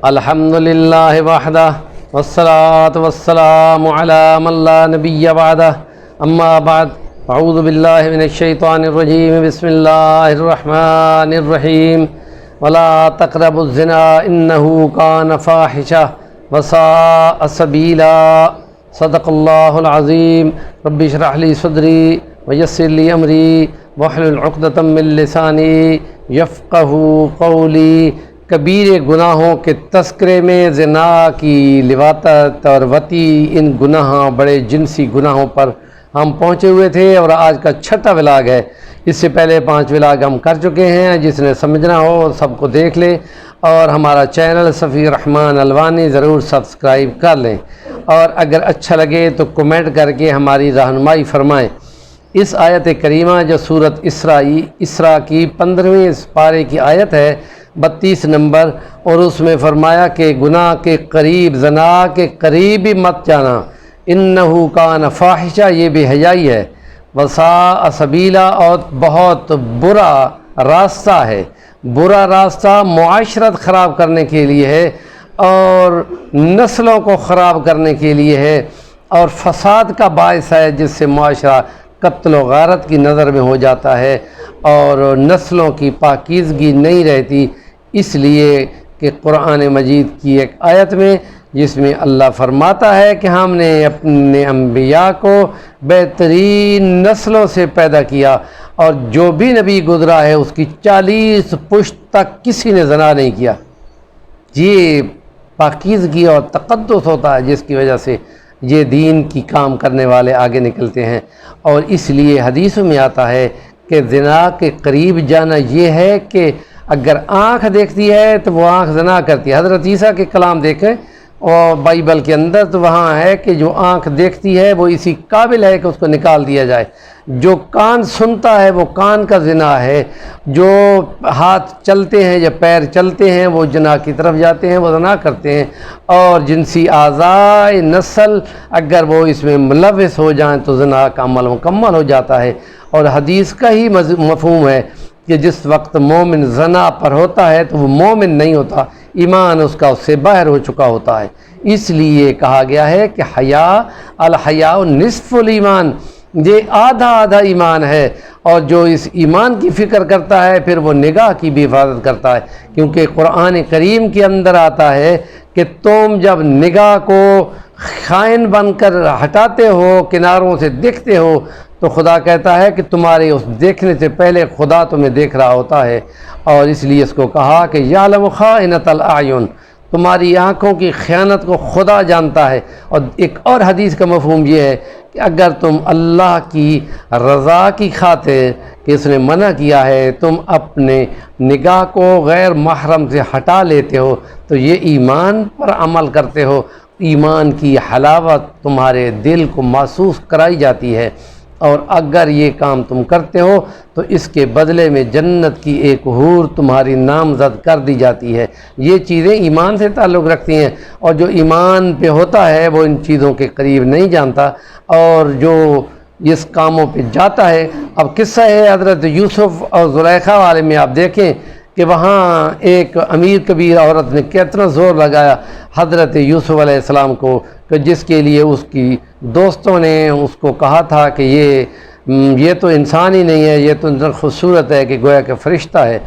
الحمدللہ وحدہ والصلاة والسلام علی من لا نبی بعدہ اما بعد اعوذ باللہ من الشیطان الرجیم بسم اللہ الرحمن الرحیم ولا تقربوا الزنا انہ کان فاحشہ وساء سبیلا صدق اللہ العظیم رب اشرح لی صدری ویسر لی امری واحلل عقدۃ من لسانی یفقہوا قولی۔ کبیر گناہوں کے تذکرے میں زنا کی لواطت اور وطی ان گناہوں بڑے جنسی گناہوں پر ہم پہنچے ہوئے تھے، اور آج کا چھٹا ولاگ ہے۔ اس سے پہلے 5 ولاگ ہم کر چکے ہیں، جس نے سمجھنا ہو سب کو دیکھ لیں، اور ہمارا چینل صفی الرحمن الوانی ضرور سبسکرائب کر لیں، اور اگر اچھا لگے تو کمنٹ کر کے ہماری رہنمائی فرمائیں۔ اس آیت کریمہ جو سورۃ اسراء کی 15ویں پارے کی آیت ہے، 32 نمبر، اور اس میں فرمایا کہ گناہ کے قریب، زنا کے قریب ہی مت جانا، انہو کان فاحشہ، یہ بے حیائی ہے، وساء سبیلا، اور بہت برا راستہ ہے۔ برا راستہ معاشرت خراب کرنے کے لیے ہے، اور نسلوں کو خراب کرنے کے لیے ہے، اور فساد کا باعث ہے، جس سے معاشرہ قتل و غارت کی نظر میں ہو جاتا ہے، اور نسلوں کی پاکیزگی نہیں رہتی۔ اس لیے کہ قرآن مجید کی ایک آیت میں، جس میں اللہ فرماتا ہے کہ ہم نے اپنے انبیاء کو بہترین نسلوں سے پیدا کیا، اور جو بھی نبی گزرا ہے اس کی 40 پشت تک کسی نے زنا نہیں کیا۔ یہ پاکیزگی اور تقدس ہوتا ہے، جس کی وجہ سے یہ دین کی کام کرنے والے آگے نکلتے ہیں۔ اور اس لیے حدیثوں میں آتا ہے کہ زنا کے قریب جانا یہ ہے کہ اگر آنکھ دیکھتی ہے تو وہ آنکھ زنا کرتی ہے۔ حضرت عیسیٰ کے کلام دیکھیں اور بائبل کے اندر، تو وہاں ہے کہ جو آنکھ دیکھتی ہے وہ اسی قابل ہے کہ اس کو نکال دیا جائے۔ جو کان سنتا ہے وہ کان کا زنا ہے، جو ہاتھ چلتے ہیں یا پیر چلتے ہیں وہ زنا کی طرف جاتے ہیں، وہ زنا کرتے ہیں۔ اور جنسی اعضاء نسل اگر وہ اس میں ملوث ہو جائیں تو زنا کا عمل مکمل ہو جاتا ہے۔ اور حدیث کا ہی مفہوم ہے کہ جس وقت مومن زنا پر ہوتا ہے تو وہ مومن نہیں ہوتا، ایمان اس کا اس سے باہر ہو چکا ہوتا ہے۔ اس لیے کہا گیا ہے کہ الحیاء نصف الایمان، یہ آدھا ایمان ہے۔ اور جو اس ایمان کی فکر کرتا ہے پھر وہ نگاہ کی بھی حفاظت کرتا ہے، کیونکہ قرآن کریم کے اندر آتا ہے کہ تم جب نگاہ کو خائن بن کر ہٹاتے ہو، کناروں سے دیکھتے ہو، تو خدا کہتا ہے کہ تمہارے اس دیکھنے سے پہلے خدا تمہیں دیکھ رہا ہوتا ہے۔ اور اس لیے اس کو کہا کہ یعلم خائنۃ الاعین، تمہاری آنکھوں کی خیانت کو خدا جانتا ہے۔ اور ایک اور حدیث کا مفہوم یہ ہے کہ اگر تم اللہ کی رضا کی خاطر، کہ اس نے منع کیا ہے، تم اپنے نگاہ کو غیر محرم سے ہٹا لیتے ہو، تو یہ ایمان پر عمل کرتے ہو۔ ایمان کی حلاوت تمہارے دل کو محسوس کرائی جاتی ہے، اور اگر یہ کام تم کرتے ہو تو اس کے بدلے میں جنت کی ایک حور تمہاری نامزد کر دی جاتی ہے۔ یہ چیزیں ایمان سے تعلق رکھتی ہیں، اور جو ایمان پہ ہوتا ہے وہ ان چیزوں کے قریب نہیں جانتا، اور جو اس کاموں پہ جاتا ہے۔ اب قصہ ہے حضرت یوسف اور زلیخا والے میں، آپ دیکھیں کہ وہاں ایک امیر کبیر عورت نے کتنا زور لگایا حضرت یوسف علیہ السلام کو، کہ جس کے لیے اس کی دوستوں نے اس کو کہا تھا کہ یہ تو انسان ہی نہیں ہے، یہ تو اتنا خوبصورت ہے کہ گویا کہ فرشتہ ہے۔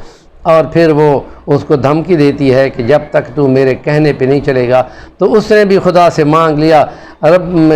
اور پھر وہ اس کو دھمکی دیتی ہے کہ جب تک تو میرے کہنے پہ نہیں چلے گا۔ تو اس نے بھی خدا سے مانگ لیا، رب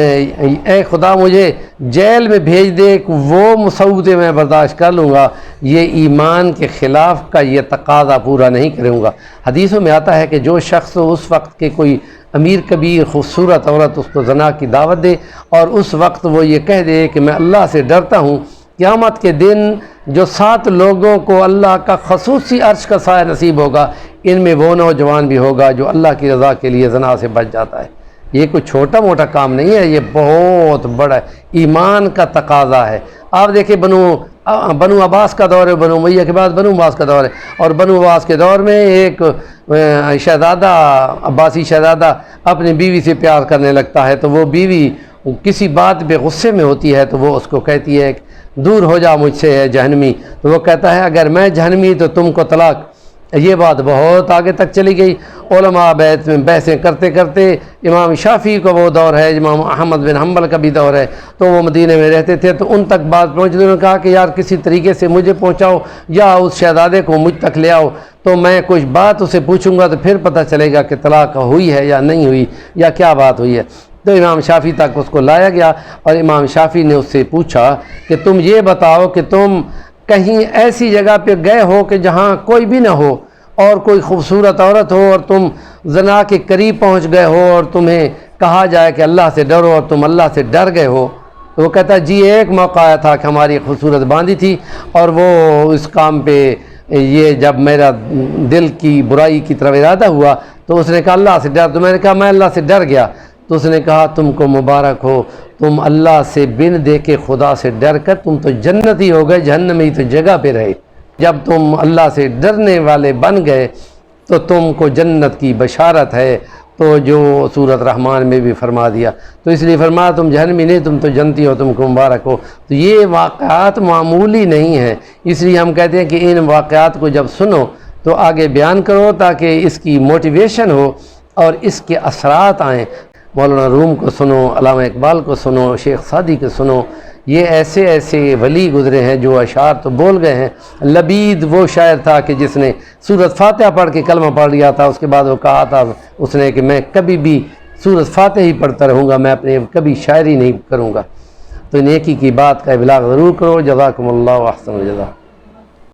اے خدا مجھے جیل میں بھیج دے، وہ مصیبتیں میں برداشت کر لوں گا، یہ ایمان کے خلاف کا یہ تقاضا پورا نہیں کروں گا۔ حدیثوں میں آتا ہے کہ جو شخص اس وقت کے کوئی امیر کبیر خوبصورت عورت اس کو زنا کی دعوت دے، اور اس وقت وہ یہ کہہ دے کہ میں اللہ سے ڈرتا ہوں، قیامت کے دن جو 7 لوگوں کو اللہ کا خصوصی عرش کا سایہ نصیب ہوگا، ان میں وہ نوجوان بھی ہوگا جو اللہ کی رضا کے لیے زنا سے بچ جاتا ہے۔ یہ کوئی چھوٹا موٹا کام نہیں ہے، یہ بہت بڑا ایمان کا تقاضا ہے۔ آپ دیکھیں بنو عباس کا دور ہے، بنو امیہ کے بعد بنو عباس کا دور ہے، اور بنو عباس کے دور میں ایک شہزادہ، عباسی شہزادہ اپنی بیوی سے پیار کرنے لگتا ہے، تو وہ بیوی کسی بات پہ غصے میں ہوتی ہے تو وہ اس کو کہتی ہے دور ہو جا مجھ سے ہے جہنمی، تو وہ کہتا ہے اگر میں جہنمی تو تم کو طلاق، یہ بات بہت آگے تک چلی گئی۔ علماء بیت میں بحثیں کرتے کرتے امام شافعی کا وہ دور ہے، امام احمد بن حنبل کا بھی دور ہے، تو وہ مدینہ میں رہتے تھے، تو ان تک بات پہنچ گئی۔ انہوں نے کہا کہ یار کسی طریقے سے مجھے پہنچاؤ یا اس شہزادے کو مجھ تک لے آؤ، تو میں کچھ بات اسے پوچھوں گا تو پھر پتہ چلے گا کہ طلاق ہوئی ہے یا نہیں ہوئی یا کیا بات ہوئی ہے۔ تو امام شافعی تک اس کو لایا گیا اور امام شافعی نے اس سے پوچھا کہ تم یہ بتاؤ کہ تم کہیں ایسی جگہ پہ گئے ہو کہ جہاں کوئی بھی نہ ہو اور کوئی خوبصورت عورت ہو اور تم زنا کے قریب پہنچ گئے ہو اور تمہیں کہا جائے کہ اللہ سے ڈرو اور تم اللہ سے ڈر گئے ہو؟ تو وہ کہتا ہے جی ایک موقع آیا تھا کہ ہماری خوبصورت باندھی تھی اور وہ اس کام پہ یہ جب میرا دل کی برائی کی طرف ارادہ ہوا تو اس نے کہا اللہ سے ڈر، تو میں نے کہا میں اللہ سے ڈر گیا، تو اس نے کہا تم کو مبارک ہو، تم اللہ سے بن دے کے خدا سے ڈر کر تم تو جنتی ہو گئے، جہنم ہی تو جگہ پہ رہے۔ جب تم اللہ سے ڈرنے والے بن گئے تو تم کو جنت کی بشارت ہے، تو جو سورۃ رحمان میں بھی فرما دیا، تو اس لیے فرمایا تم جہنمی نہیں، تم تو جنتی ہو، تم کو مبارک ہو۔ تو یہ واقعات معمولی نہیں ہیں، اس لیے ہم کہتے ہیں کہ ان واقعات کو جب سنو تو آگے بیان کرو تاکہ اس کی موٹیویشن ہو اور اس کے اثرات آئیں۔ مولانا روم کو سنو، علامہ اقبال کو سنو، شیخ سعدی کو سنو، یہ ایسے ایسے ولی گزرے ہیں جو اشعار تو بول گئے ہیں۔ لبید وہ شاعر تھا کہ جس نے سورۃ فاتحہ پڑھ کے کلمہ پڑھ لیا تھا، اس کے بعد وہ کہا تھا اس نے کہ میں کبھی بھی سورۃ فاتحہ ہی پڑھتا رہوں گا، میں اپنے کبھی شاعری نہیں کروں گا۔ تو نیکی کی بات کا ابلاغ ضرور کرو۔ جزاکم اللہ احسن الجزا۔